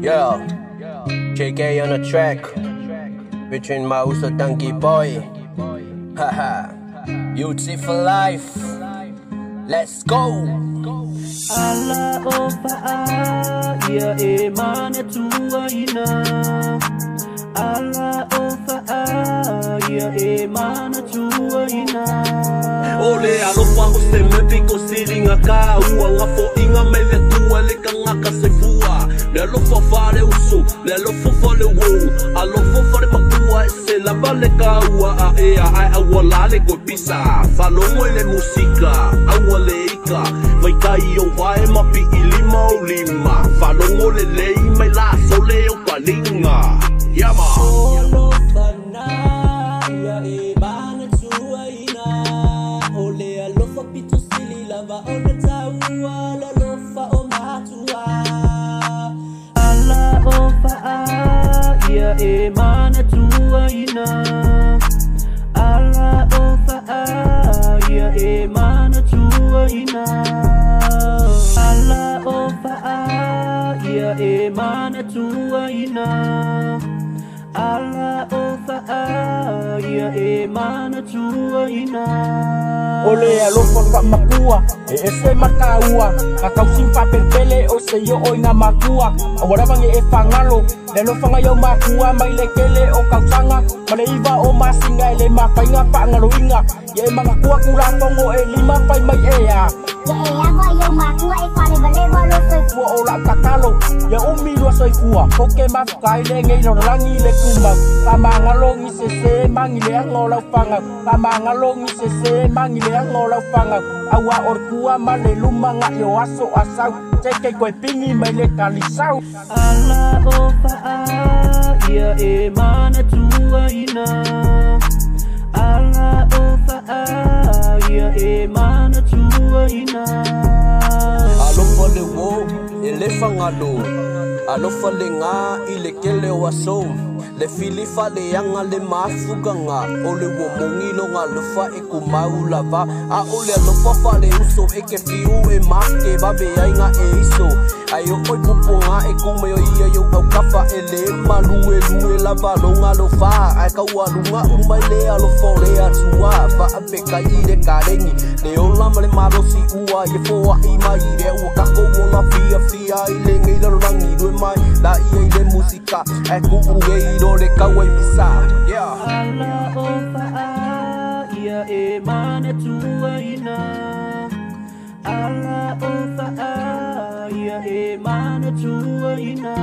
Yeah, JK on the track, featuring Mauso Donkey Boy. Haha, Beauty for life. Let's go. Ala ofa ya emana tuaina. Ala ofa ya emana tuaina. Ole alofa o se me piko siringa ka ua ngafo inga me le tua le kangaka se fua. Le alofa fare usu, le alofa fare wo. Alofa fare makua e se la vale ka ua a ea ai awala le ko pisa. Falongo le musika, awale ika. Vai kai o vai mapi ilima o lima. Falongo le lei mai la sole o kalinga. Yama. Alofa na ya emana tuaina. Ole alofa pito sili lava ole taua la lofa o matua. Ala ofa ya emana tuaina. Ala ofa ya emana tuaina. Ala ofa ya emana tuaina. Ala ofa ya emana tuaina. Ole alofa ka makua e ese makaua kakau simpa perpele o se yo oina makua awara bange e fangalo le lo fanga yo makua mai le kele o kausanga mane iva o masinga le mapainga pa ngaloinga ye manga kua kula tongo e lima pai mai ea ya ava yo makua e fale vale valo soy kua o la kakalo ya umi lo soy kua poke mafukai le ngei lo rangi le kumba kamanga longi se mangi le ngola fanga kamanga longi se mangi le ngola fanga awa orkua male lumanga yo aso asau teke koe pingi mai le kalisau. Ala ofa ya emana tuaina. Ala ofa ya emana tuaina. Alofa le wo, ele fangalo. Alofa le nga, ile kele waso. Le fili fa le yanga le mafuga nga. Ole wo mongilo nga lufa e kumau lava. A ole alofa fa le uso e ke fiu e make babe ai nga e iso. Ayo oi pupo nga e kume o ia yo au kafa e le malue lue lava longa lofa. Ai kaua lunga umai le alofa le atua. Fa apeka i le karengi. Le ola male marosi ua ye foa i mai re ua kako wola fia fia i le ngei la rangi rue mai. La ia i le musika e kuku ngei ro le kaua i pisa. Ala ofa ya emana tuaina. Ala ofa ya emana tuaina.